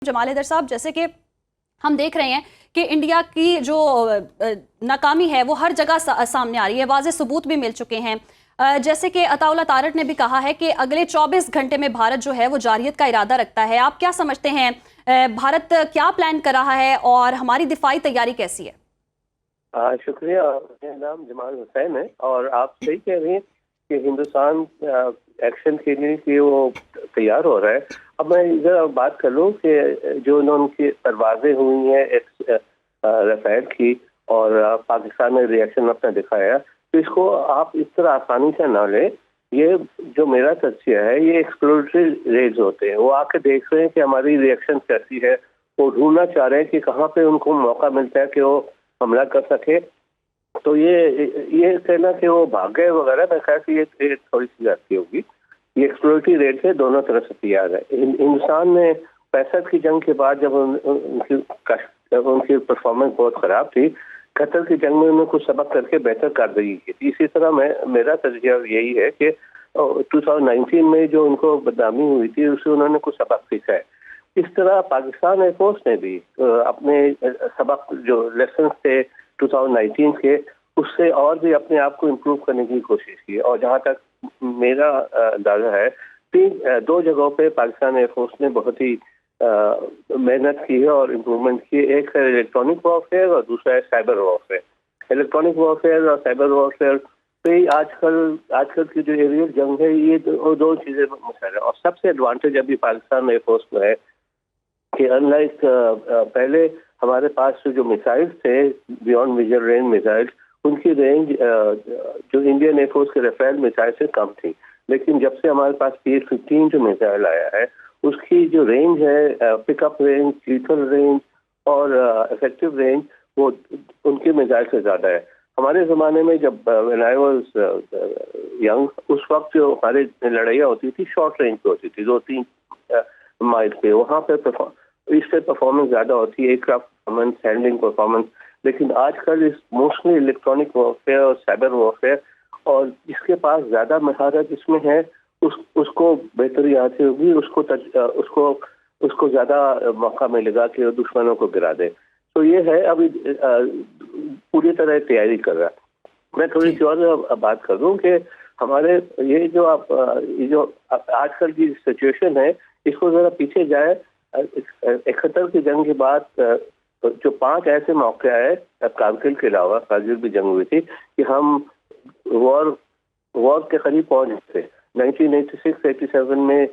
जमाल हैदर साहब, जैसे कि हम देख रहे हैं कि इंडिया की जो नाकामी है वो हर जगह सामने आ रही है, वाज़े सबूत भी मिल चुके हैं। जैसे कि अताउल्लाह तारट ने भी कहा है कि अगले 24 घंटे में भारत जो है वो जारियत का इरादा रखता है। आप क्या समझते हैं, भारत क्या प्लान कर रहा है और हमारी दिफाई तैयारी कैसी है? शुक्रिया। मेरा नाम जमाल हुसैन है और आप सही कह रही हैं कि हिंदुस्तान एक्शन के लिए कि वो तैयार हो रहा है। अब मैं इधर बात कर लूँ कि जो उनकी परवाजें हुई हैं रफेल की और पाकिस्तान ने रिएक्शन अपना दिखाया, तो इसको आप इस तरह आसानी से ना लें। ये जो मेरा तज्जिया है, ये एक्सप्लोरेटरी रेज होते हैं। वो आके देख रहे हैं कि हमारी रिएक्शन कैसी है, वो ढूंढना चाह रहे हैं कि कहाँ पे उनको मौका मिलता है कि वो हमला कर सके। तो ये कहना कि वो भाग गए वगैरह, मैं ख्याल से ये थोड़ी सी जाती होगी। ये एक्सप्लोरेटरी रेट से दोनों तरफ से तैयार है। हिंदुस्तान ने 65 की जंग के बाद जब उनकी परफॉर्मेंस बहुत खराब थी, 71 की जंग में उन्होंने कुछ सबक करके बेहतर कारदगी की थी। इसी तरह मेरा तजर्बा यही है कि 2019 में जो उनको बदनामी हुई थी उससे उन्होंने कुछ सबक सीखा है। इस तरह पाकिस्तान एयरफोर्स ने भी अपने सबक जो लेसन थे 2019 के, उससे और भी अपने आप को इम्प्रूव करने की कोशिश की। और जहाँ तक मेरा अंदाजा है, दो जगहों पे पाकिस्तान एयरफोर्स ने बहुत ही मेहनत की है और इम्प्रूवमेंट की है। एक है इलेक्ट्रॉनिक वॉरफेयर और दूसरा है साइबर वॉरफेयर। इलेक्ट्रॉनिक वॉरफेयर और साइबर वॉरफेयर पे आजकल की जो एरियल जंग है, ये दो चीजें मुख्य है। और सबसे एडवांटेज अभी पाकिस्तान एयरफोर्स में है कि अनलाइक पहले हमारे पास जो मिसाइल्स थे बियॉन्ड विजन रेंज मिसाइल्स, उनकी रेंज जो इंडियन एयरफोर्स के राफेल मिसाइल से कम थी। लेकिन जब से हमारे पास P-15 जो मिसाइल आया है, उसकी जो रेंज है, पिकअप रेंज, लीथल रेंज और इफेक्टिव रेंज, वो उनके मिसाइल से ज्यादा है। हमारे जमाने में जब व्हेन आई वाज यंग, उस वक्त जो हमारी लड़ाइयाँ होती थी शॉर्ट रेंज पे होती थी, 2-3 माइल पे। वहाँ पे इससे परफॉर्मेंस ज्यादा होती है, एयरक्राफ्ट परफॉर्मेंस, हैंडलिंग परफॉर्मेंस। लेकिन आजकल इस मोस्टली इलेक्ट्रॉनिक वॉरफेयर और साइबर वॉरफेयर, और जिसके पास ज्यादा महारत इसमें है उसको बेहतरी हासिल होगी, उसको ज्यादा मौका मिलेगा कि वो दुश्मनों को गिरा दे। तो ये है, अभी पूरी तरह तैयारी कर रहा है। मैं थोड़ी सी और बात कर दूं कि हमारे ये जो आजकल की सिचुएशन है, इसको जरा पीछे जाए। 71 की जंग के बाद जो 5 ऐसे मौके आए, कारगिल के अलावा, कारगिल भी जंग हुई थी, कि हम वॉर के करीब पहुंच गए थे। 1986-87 में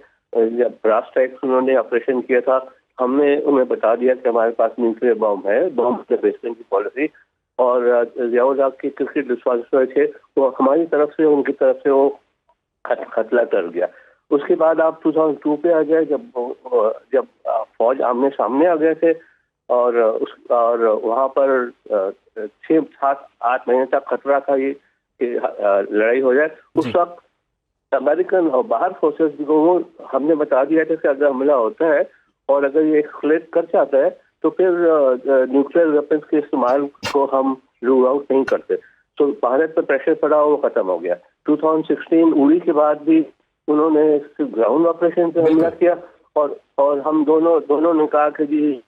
जब ब्रास स्ट्राइक्स उन्होंने ऑपरेशन किया था, हमने उन्हें बता दिया कि हमारे पास न्यूक्लियर बॉम्ब है, बॉम्ब के बेचने की पॉलिसी। और जियाउल हक की क्रिकेट विश्वास थे, वो हमारी तरफ से उनकी तरफ से वो खतला कर गया। उसके बाद आप 2002 पे आ गए, जब फौज आमने सामने आ गए थे और वहाँ पर 6-7-8 महीने तक खतरा था ये कि लड़ाई हो जाए। उस वक्त अमेरिकन और बाहर फोर्सेस को हमने बता दिया था कि अगर हमला होता है और अगर ये एक्सकेलेट कर जाता है तो फिर न्यूक्लियर वेपन्स के इस्तेमाल को हम रूल आउट नहीं करते। तो भारत पर प्रेशर पड़ा, वो खत्म हो गया। 2016 उड़ी के बाद भी उन्होंने ग्राउंड ऑपरेशन पे हमला किया और हम दोनों ने कहा कि जी।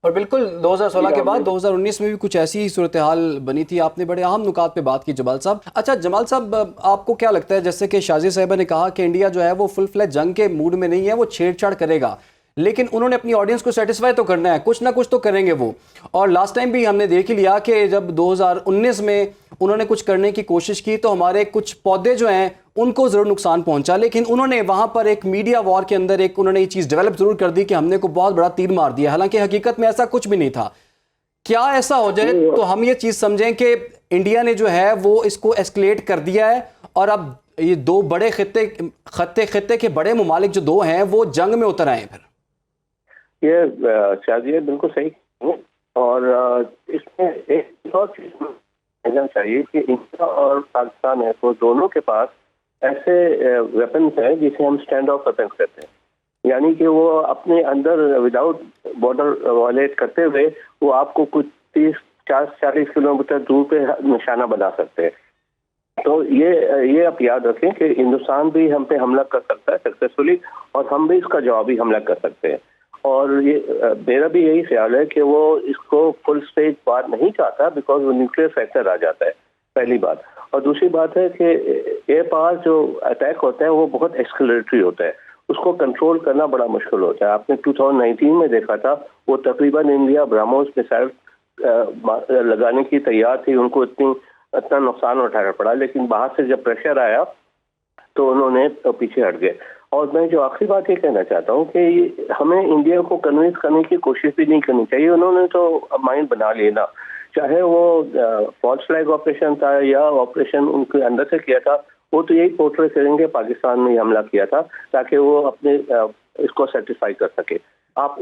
और बिल्कुल 2016 के बाद 2019 में भी कुछ ऐसी ही सूरत हाल बनी थी। आपने बड़े अहम नुकात पे बात की जमाल साहब। अच्छा जमाल साहब, आपको क्या लगता है, जैसे कि शाजी साहिबा ने कहा कि इंडिया जो है वो फुल फ्लैज जंग के मूड में नहीं है, वो छेड़छाड़ करेगा, लेकिन उन्होंने अपनी ऑडियंस को सेटिस्फाई तो करना है, कुछ ना कुछ तो करेंगे वो। और लास्ट टाइम भी हमने देख ही लिया कि जब 2019 में उन्होंने कुछ करने की कोशिश की तो हमारे कुछ पौधे जो हैं उनको जरूर नुकसान पहुंचा, लेकिन उन्होंने वहां पर एक मीडिया वॉर के अंदर उन्होंने ये चीज डेवलप जरूर कर दी कि हमने को बहुत बड़ा तीर मार दिया, हालांकि हकीकत में ऐसा कुछ भी नहीं था। क्या ऐसा हो जाए तो हम ये चीज समझें कि इंडिया ने जो है वो इसको एस्केलेट कर दिया है और अब ये दो बड़े खत्ते के बड़े मुमालिक जो दो हैं वो जंग में उतर आए? फिर ये शादी बिल्कुल सही। और इसमें एक और चीज कहना चाहिए कि इंडिया और पाकिस्तान है तो दोनों के पास ऐसे वेपन्स हैं जिसे हम स्टैंड ऑफ वेपन्स कहते हैं। यानी कि वो अपने अंदर विदाउट बॉर्डर वायलेट करते हुए वो आपको कुछ 30-40 किलोमीटर दूर पे निशाना बना सकते हैं। तो ये आप याद रखें कि हिंदुस्तान भी हम पे हमला कर सकता है सक्सेसफुली, और हम भी इसका जवाबी हमला कर सकते हैं। और ये मेरा भी यही ख्याल है कि वो इसको फुल स्टेज पार नहीं चाहता, बिकॉज वो न्यूक्लियर फैक्टर आ जाता है, पहली बात। और दूसरी बात है कि एयर पावर जो अटैक होता है वो बहुत एक्सक्लेटरी होता है, उसको कंट्रोल करना बड़ा मुश्किल होता है। आपने 2019 में देखा था, वो तकरीबन इंडिया ब्रह्मोस मिसाइल लगाने की तैयार थी, उनको इतना नुकसान उठाना पड़ा, लेकिन बाहर से जब प्रेशर आया तो उन्होंने पीछे हट गए। और मैं जो आखिरी बात ये कहना चाहता हूँ कि हमें इंडिया को कन्विंस करने की कोशिश भी नहीं करनी चाहिए। उन्होंने तो माइंड बना लिया ना, चाहे वो फॉल्स फ्लैग ऑपरेशन था या ऑपरेशन उनके अंदर से किया था, वो तो यही पोर्ट्रे करेंगे पाकिस्तान में हमला किया था ताकि वो अपने इसको सेटिस्फाई कर सके। आप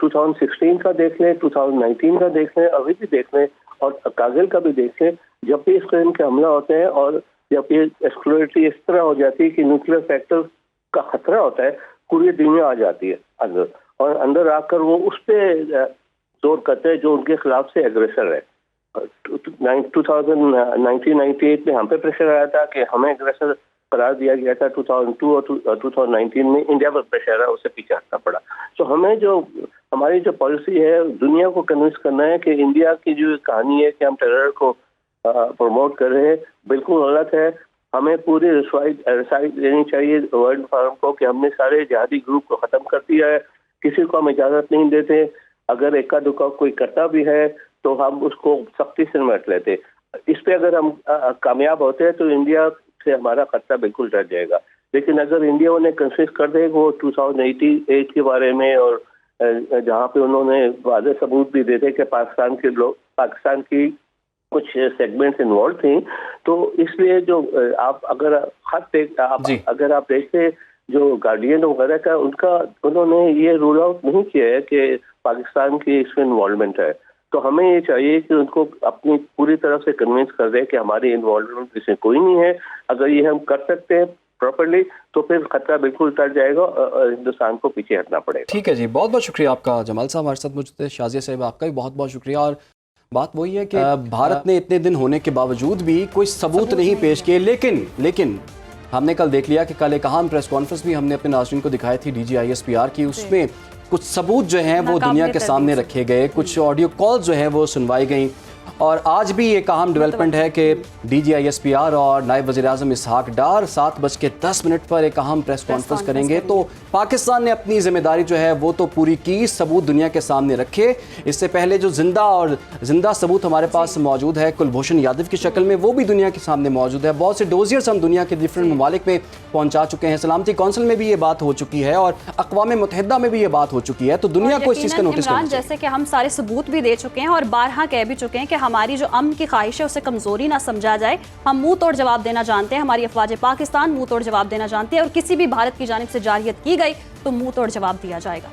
2016 का देख लें, 2019 का देख लें, अभी भी देख लें, और कारगिल का भी देख लें। जब भी इस किस्म के हमला होते हैं और जब ये एक्सप्लोरेटरी इस तरह हो जाती है कि न्यूक्लियर फैक्टर का खतरा होता है, पूरी दुनिया आ जाती है अंदर, और अंदर आकर वो उस पर जोर करते हैं जो उनके खिलाफ से एग्रेसर है। 1998 में हम पे प्रेशर आया था कि हमें एग्रेसर करार दिया गया था। 2002 और 2019 में इंडिया पर प्रेशर है, उसे पीछे हटना पड़ा। तो हमें जो हमारी जो पॉलिसी है, दुनिया को कन्विंस करना है कि इंडिया की जो कहानी है कि हम टेरर को प्रमोट कर रहे हैं, बिल्कुल गलत है। हमें पूरी रसाई देनी चाहिए वर्ल्ड फोरम को कि हमने सारे जिहादी ग्रुप को खत्म कर दिया है, किसी को हम इजाजत नहीं देते। अगर इक्का दुक्का कोई करता भी है तो हम उसको सख्ती से निपट लेते। इस पे अगर हम कामयाब होते हैं तो इंडिया से हमारा खतरा बिल्कुल डर जाएगा। लेकिन अगर इंडिया उन्हें कंसिस कर दे वो 2088 के बारे में, और जहाँ पे उन्होंने वादे सबूत भी देते कि पाकिस्तान की कुछ सेगमेंट्स इन्वॉल्व थी, तो इसलिए जो आप अगर अगर आप देखते जो गार्डियन वगैरह का उन्होंने ये रूल आउट नहीं किया है कि पाकिस्तान की इसमें इन्वॉल्वमेंट है। तो हमें ये चाहिए कि उनको अपनी पूरी तरफ से कन्विंस कर दे कि हमारी इन्वॉल्वमेंट इसमें कोई नहीं है। अगर ये हम कर सकते हैं प्रॉपर्ली तो फिर खतरा बिल्कुल टल जाएगा और हिंदुस्तान को पीछे हटना पड़ेगा। ठीक है जी, बहुत बहुत शुक्रिया आपका जमाल साहब, हमारे साथ मौजूद थे। शाजिया साहब, आपका भी बहुत बहुत शुक्रिया। और बात वही है कि भारत ने इतने दिन होने के बावजूद भी कोई सबूत नहीं पेश किए, लेकिन हमने कल देख लिया कि कल एक अहम प्रेस कॉन्फ्रेंस भी हमने अपने नाज़रीन को दिखाई थी DGISPR की। उसमें कुछ सबूत जो हैं वो दुनिया के सामने रखे गए, कुछ ऑडियो कॉल जो हैं वो सुनवाई गई। और आज भी एक अहम डेवलपमेंट है कि DGISPR और नायब वज़ीर-ए-आज़म इसहाक डार 7:10 पर एक अहम प्रेस कॉन्फ्रेंस करेंगे। तो पाकिस्तान ने अपनी जिम्मेदारी जो है वो तो पूरी की, सबूत दुनिया के सामने रखे। इससे पहले जो जिंदा सबूत हमारे पास मौजूद है कुलभूषण यादव की शक्ल में, वो भी दुनिया के सामने मौजूद है। बहुत से डोजियर्स हम दुनिया के डिफरेंट ममालिक में पहुंचा चुके हैं, सलामती कौंसिल में भी ये बात हो चुकी है और अक़वाम मुत्तहिदा में भी ये बात हो चुकी है। तो दुनिया को इस चीज़ का नोटिस करना चाहिए। जैसे कि हम सारे सबूत भी दे चुके हैं और बारहा कह भी चुके हैं कि हमारी जो अमन की ख्वाहिश है उसे कमजोरी ना समझा जाए। हम मुंह तोड़ जवाब देना जानते हैं, हमारी अफवाज पाकिस्तान मुंह तोड़ जवाब देना जानती है, और किसी भी भारत की जानिब से जारियत की गई तो मुंह तोड़ जवाब दिया जाएगा।